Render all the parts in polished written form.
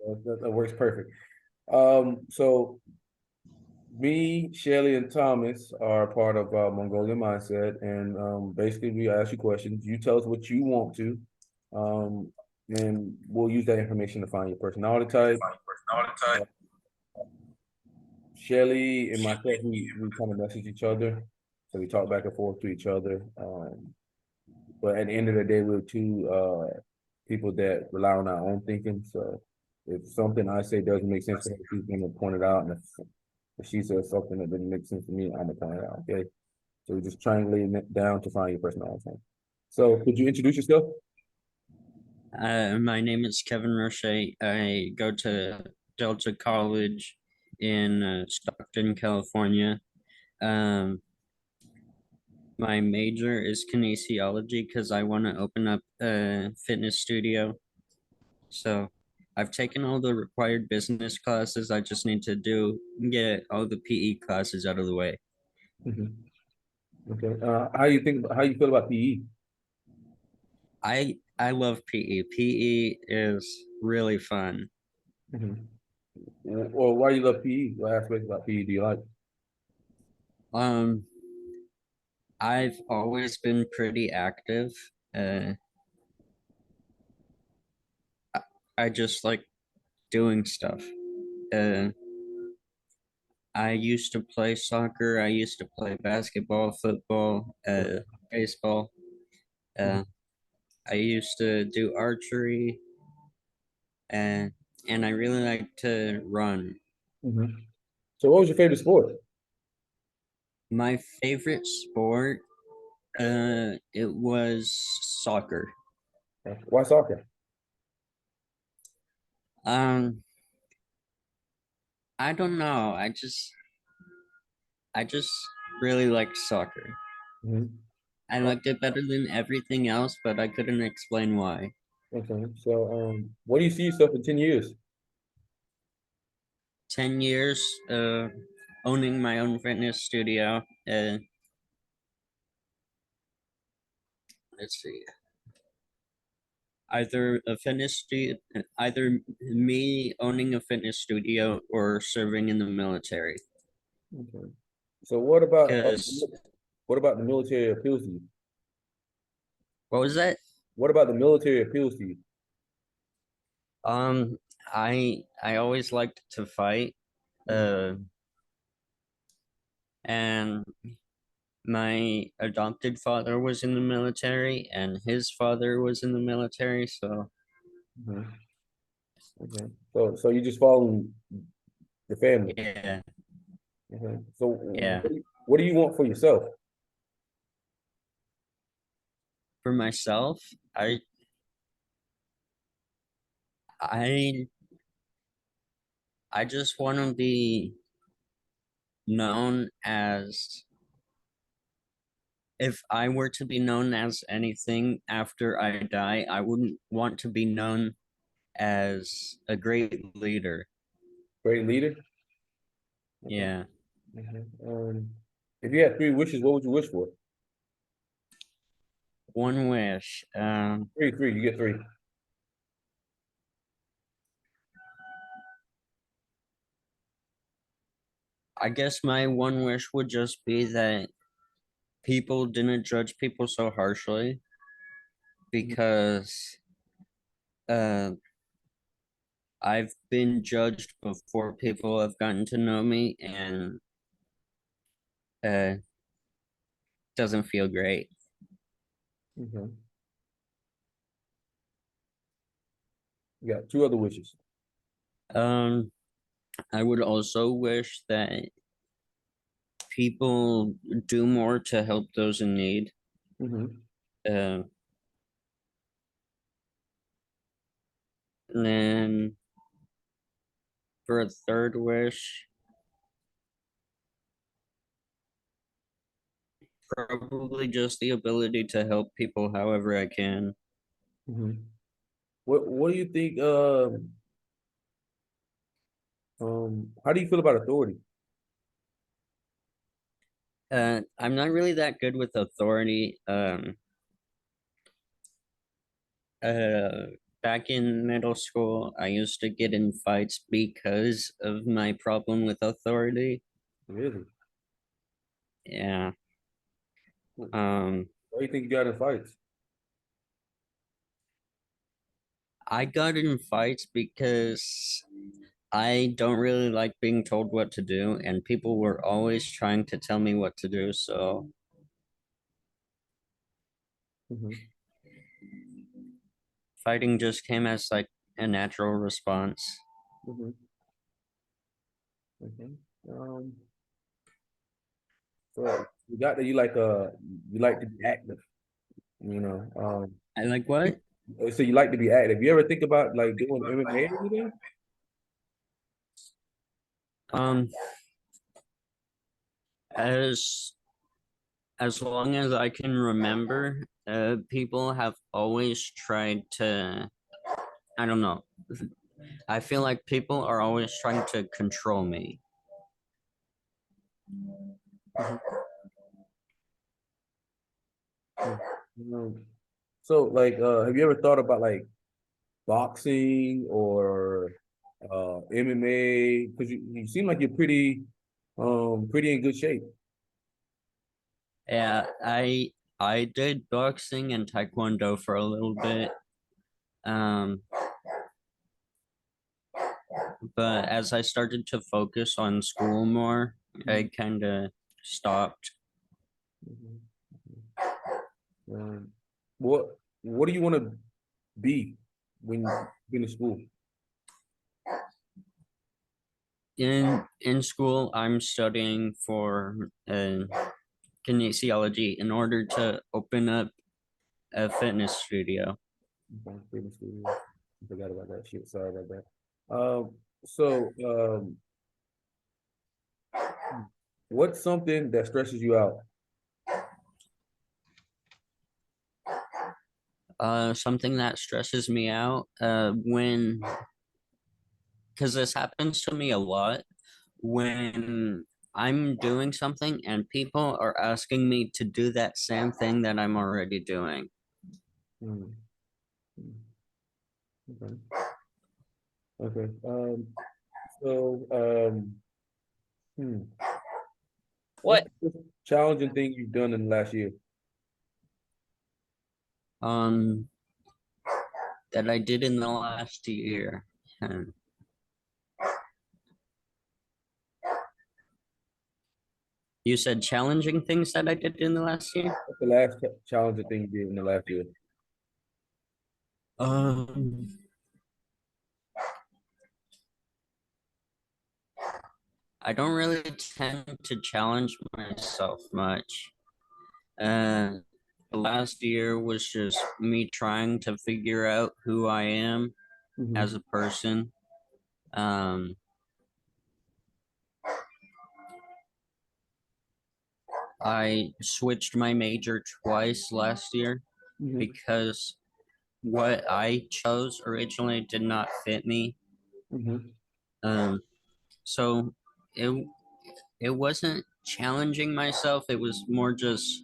That works perfect. So me, Shelly, and Thomas are part of Mongolian Mindset, and basically we ask you questions. You tell us what you want to, um, and we'll use that information to find your personality type. Shelly and myself, we kind of message each other, so we talk back and forth to each other. But at the end of the day, we're two people that rely on our own thinking. So if something I say doesn't make sense to her, she's gonna point it out, and if she says something that didn't make sense to me, I'm gonna point it out. Okay. So we're just triangulating it down to find your personality type. So could you introduce yourself? My name is Kevin Roche. I go to Delta College in Stockton, California. Um, my major is kinesiology because I want to open up a fitness studio. So I've taken all the required business classes. I just need to get all the PE classes out of the way. Mhm. Okay. How you feel about PE? I love PE. PE is really fun. Mhm. Or why you love PE? What aspects about PE do you like? Um, I've always been pretty active. Uh, I, I just like doing stuff. Uh, I used to play soccer. I used to play basketball, football, baseball. Uh, I used to do archery, and I really like to run. Mhm. So what was your favorite sport? My favorite sport, it was soccer. Why soccer? Um, I don't know. I just really like soccer. Mhm. I liked it better than everything else, but I couldn't explain why. Okay. So what do you see yourself in 10 years? 10 years owning my own fitness studio. Let's see. Either me owning a fitness studio or serving in the military. Okay. So Because what about the military appeals to you? what was that? What about the military appeals to you? Um, I always liked to fight. Mhm. Uh, and my adopted father was in the military, and his father was in the military. So Mhm. Okay. So you just following the family. yeah, Okay. So yeah. what do you want for yourself? For myself, I I I just want to be known as, if I were to be known as anything after I die, I wouldn't want to be known as a great leader. Great leader? Okay. Yeah. Mhm. If you had three wishes, what would you wish for? One wish. Three. You get three. I guess my one wish would just be that people didn't judge people so harshly because uh I've been judged before people have gotten to know me, and uh doesn't feel great. Okay. You got two other wishes. Um I would also wish that people do more to help those in need. Mm-hmm. Uh, and then for a third wish, probably just the ability to help people however I can. Mm-hmm. What do you think? How do you feel about authority? I'm not really that good with authority. Uh, back in middle school, I used to get in fights because of my problem with authority. Really? Yeah. Why Um, do you think you got in fights? I got in fights because I don't really like being told what to do, and people were always trying to tell me what to do. So Mm-hmm. fighting just came as like a natural response. Mm-hmm. Okay. Um, so you got that you like to be active, you know. I like what? So you like to be active. You ever think about like doing MMA or anything? Um, as as long as I can remember, people have always tried to, I don't know. I feel like people are always trying to control me. Mhm. Um, so like have you ever thought about like boxing or MMA? Because you seem like you're pretty in good shape. Yeah, I did boxing and taekwondo for a little bit. Um, but as I started to focus on school more, I kind of stopped. Mhm. Um, what do you want to be when you finish school? In school, I'm studying for kinesiology in order to open up a fitness studio. Okay, finish school. I forgot about that shit. Sorry about that. So what's something that stresses you out? Something that stresses me out when, because this happens to me a lot, when I'm doing something and people are asking me to do that same thing that I'm already doing. Hmm, okay. Okay. So hmm, what's What? the most challenging thing you've done in the last year? Um, that I did in the last year. And you said challenging things that I did in the last year? What's the last challenging thing you did in the last year? Um, I don't really tend to challenge myself much. Uh, last year was just me trying to figure out who I am Mm-hmm. as a person. Um, I switched my major twice last year Mm-hmm. because what I chose originally did not fit me. Mm-hmm. Um, so it it wasn't challenging myself. It was more just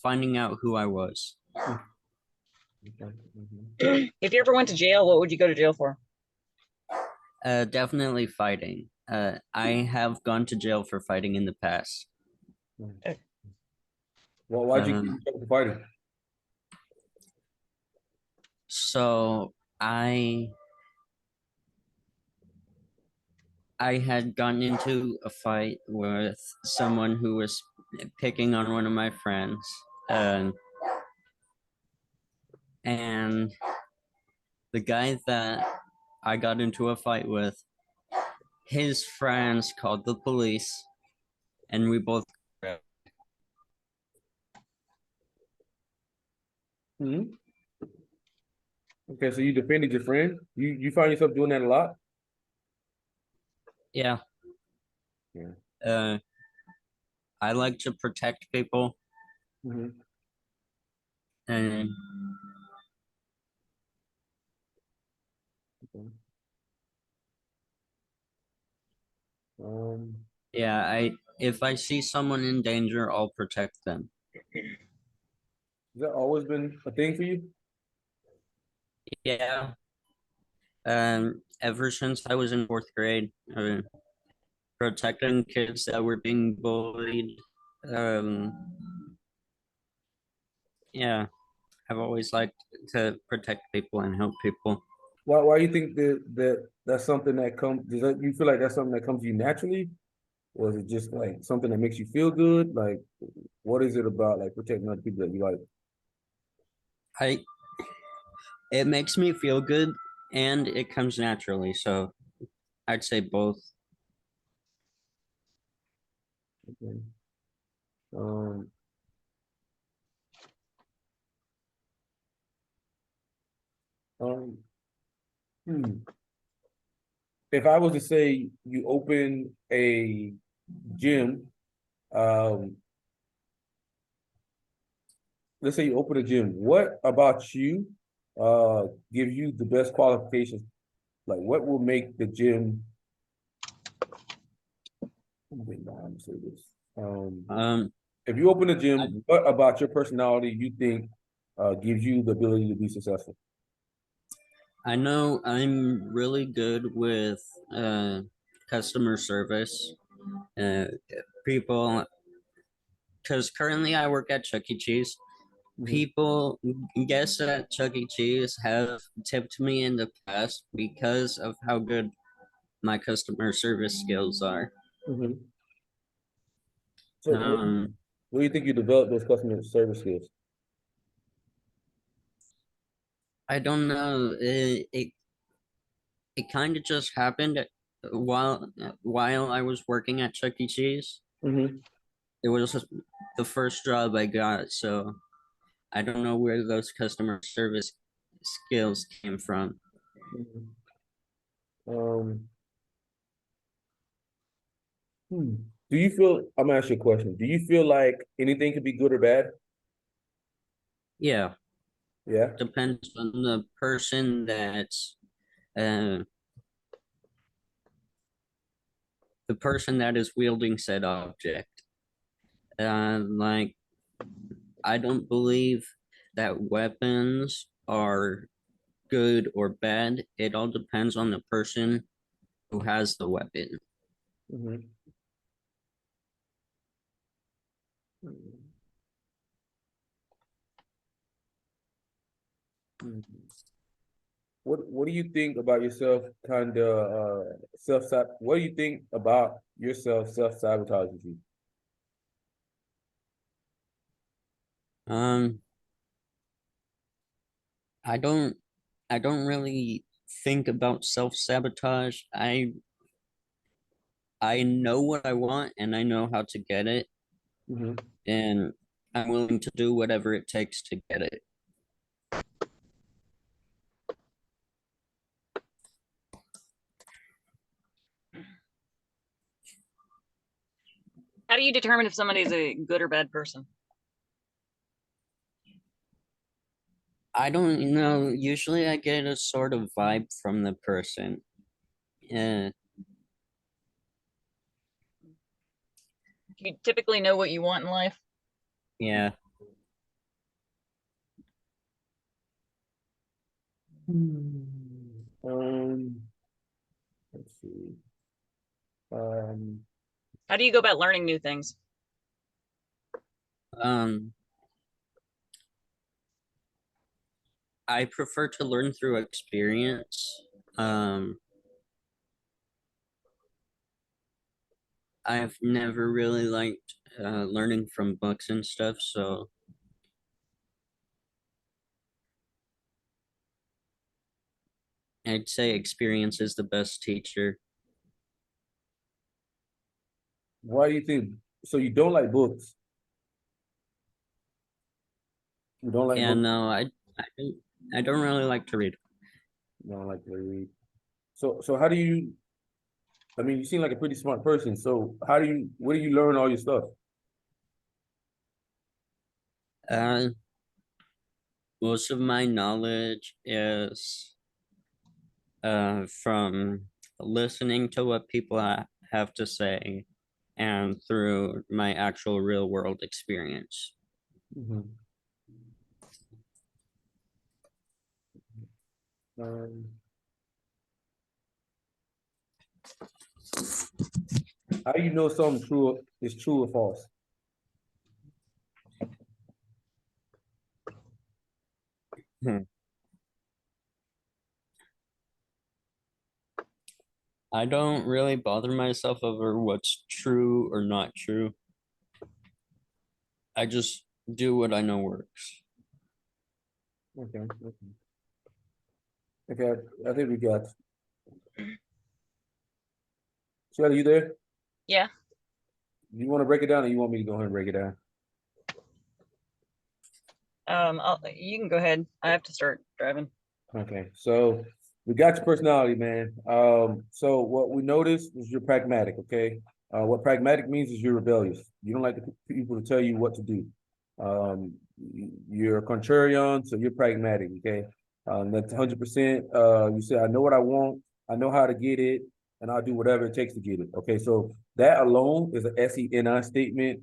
finding out who I was. Okay. Mm-hmm. If you ever went to jail, what would you go to jail for? Definitely fighting. I have gone to jail for fighting in the past. Well, why'd you get Um, in trouble for fighting? so I I had gotten into a fight with someone who was picking on one of my friends, um, and the guy that I got into a fight with, his friends called the police, and we both. Mm-hmm. Okay, so you defended your friend. You find yourself doing that a lot? Yeah, Yeah. uh, I like to protect people, Mm-hmm. and Okay. Um, yeah, I if I see someone in danger, I'll protect them. has that always been a thing for you? Yeah. Ever since I was in fourth grade, protecting kids that were being bullied. Um, yeah, I've always liked to protect people and help people. Why you think that's something that comes? You feel like that's something that comes to you naturally, or is it just like something that makes you feel good? Like, what is it about like protecting other people that you like? I It makes me feel good and it comes naturally, so I'd say both. Okay. Um, um, hmm. If I was to say you open a gym, um, let's say you open a gym, what about you give you the best qualifications? Like what will make the gym I'm say this. Um, If you open a I, gym, what about your personality you think gives you the ability to be successful? I know I'm really good with customer service. Uh, People, because currently I work at Chuck E. Cheese. Mhm. People, guests at Chuck E. Cheese have tipped me in the past because of how good my customer service skills are. Mhm. So Um, where do you think you develop those customer service skills? I don't know. It kind of just happened while I was working at Chuck E. Cheese. Mhm. It was the first job I got, so I don't know where those customer service skills came from. Mhm. Um, hmm. Do you feel, I'm gonna ask you a question. Do you feel like anything could be good or bad? Yeah, Yeah. depends on the person uh that is wielding said object. Like I don't believe that weapons are good or bad. It all depends on the person who has the weapon. Mhm. Mhm. What do you think about yourself kind of what do you think about yourself self-sabotaging you? Um, I don't I don't really think about self-sabotage. I know what I want and I know how to get it, Mhm. and I'm willing to do whatever it takes to get it. How do you determine if somebody's a good or bad person? I don't know. Usually I get a sort of vibe from the person. Yeah. Do you typically know what you want in life? Yeah. Um, let's see. Um, How do you go about learning new things? Um, I prefer to learn through experience. Um, I've never really liked learning from books and stuff, so I'd say experience is the best teacher. why do you think? So you don't like books? You don't like Yeah, books? no, I don't I don't really like to read. You don't like to read. So how do you? I mean, you seem like a pretty smart person. So how do you? Where do you learn all your stuff? Uh, Most of my knowledge is from listening to what people have to say and through my actual real world experience. Mhm. How you know something true is true or false? I don't really bother myself over what's true or not true. I just do what I know works. Okay. Okay, I think we got. Shelly, you there? Yeah. You want to break it down, or you want me to go ahead and break it down? You can go ahead. I have to start driving. Okay, so we got your personality, man. So what we noticed is you're pragmatic, okay? What pragmatic means is you're rebellious. You don't like the people to tell you what to do. You're a contrarian, so you're pragmatic, okay? That's 100%. You say, I know what I want, I know how to get it, and I'll do whatever it takes to get it. Okay, so that alone is an SENI statement,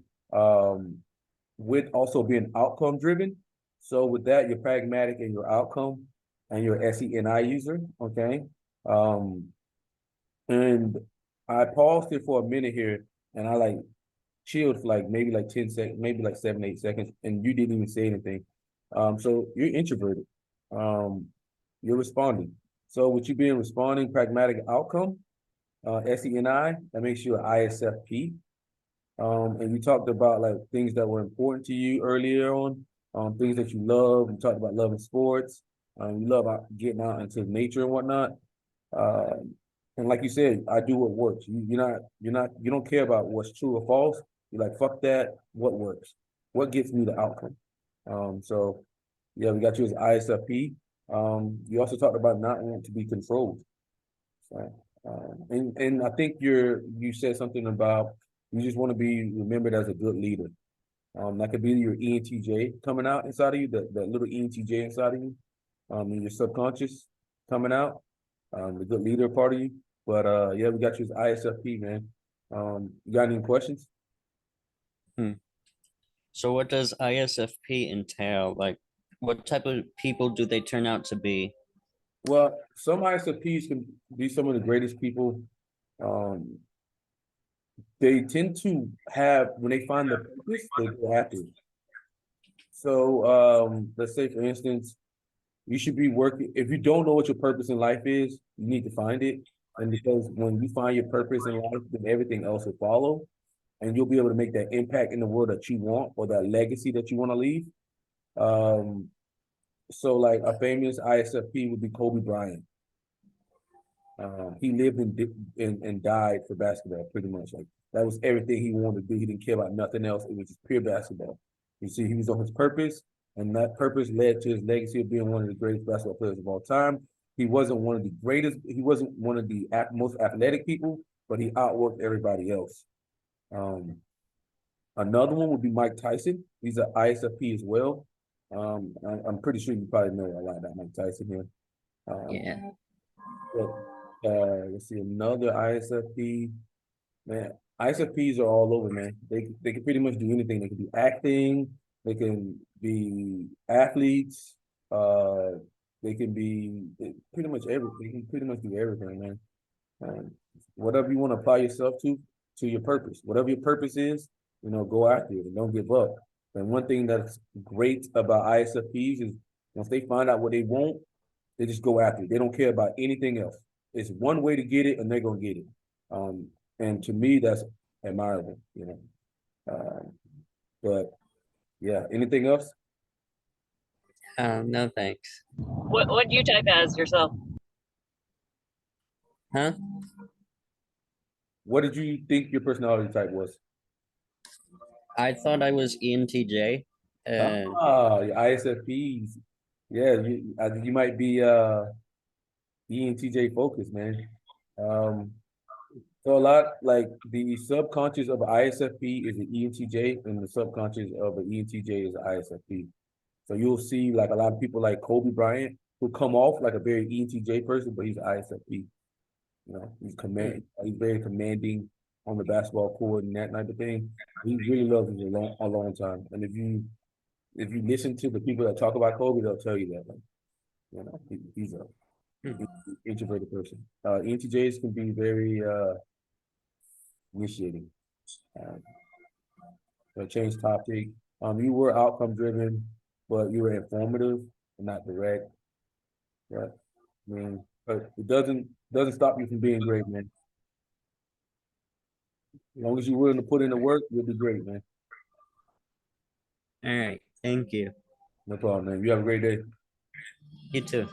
with also being outcome driven. So with that, you're pragmatic in your outcome and you're an SENI user, okay? And I paused it for a minute here and I like chilled for like maybe like 10 seconds, maybe like 7, 8 seconds, and you didn't even say anything. So you're introverted. You're responding. So with you being responding, pragmatic outcome, SENI, that makes you an ISFP. And we talked about like things that were important to you earlier on, things that you love. We talked about loving sports. You love getting out into nature and whatnot. Uh, and like you said, I do what works. You don't care about what's true or false. You're like, fuck that. What works? What gets me the outcome? So yeah, we got you as ISFP. You also talked about not wanting to be controlled. So, and I think you said something about you just want to be remembered as a good leader. That could be your ENTJ coming out inside of you, that little ENTJ inside of you, in your subconscious coming out, the good leader part of you. But yeah, we got you as ISFP, man. You got any questions? So what does ISFP entail? Like, what type of people do they turn out to be? Well, some ISFPs can be some of the greatest people. Um, they tend to have when they find the purpose, they go after it. So let's say for instance, you should be working. If you don't know what your purpose in life is, you need to find it. And because when you find your purpose in life, then everything else will follow. And you'll be able to make that impact in the world that you want or that legacy that you want to leave. So like a famous ISFP would be Kobe Bryant. He lived and died for basketball, pretty much. Like that was everything he wanted to do. He didn't care about nothing else. It was just pure basketball. You see, he was on his purpose, and that purpose led to his legacy of being one of the greatest basketball players of all time. He wasn't one of the greatest. He wasn't one of the most athletic people, but he outworked everybody else. Another one would be Mike Tyson. He's an ISFP as well. I'm pretty sure you probably know a lot about Mike Tyson here. Yeah. But, let's see, another ISFP. Man, ISFPs are all over, man. They can pretty much do anything. They can do acting. They can be athletes. They can be pretty much everything. They can pretty much do everything, man. Whatever you want to apply yourself to your purpose. Whatever your purpose is, go after it and don't give up. And one thing that's great about ISFPs is once they find out what they want, they just go after it. They don't care about anything else. It's one way to get it, and they're gonna get it. And to me, that's admirable. But yeah, anything else? No thanks. What do you type as yourself? Huh? What did you think your personality type was? I thought I was ENTJ. Your ISFPs. Yeah, you might be ENTJ focused, man. So a lot like the subconscious of an ISFP is an ENTJ, and the subconscious of an ENTJ is an ISFP. So you'll see like a lot of people like Kobe Bryant who come off like a very ENTJ person, but he's an ISFP. He's very commanding on the basketball court and that type of thing. He really loves it a long time. And if you listen to the people that talk about Kobe, they'll tell you that. Like, he's a introverted person. ENTJs can be very initiating. Change topic. You were outcome driven, but you were informative and not direct. Yeah, I mean, but it doesn't stop you from being great, man. As long as you're willing to put in the work, you'll be great, man. All right. Thank you. No problem, man. You have a great day. You too.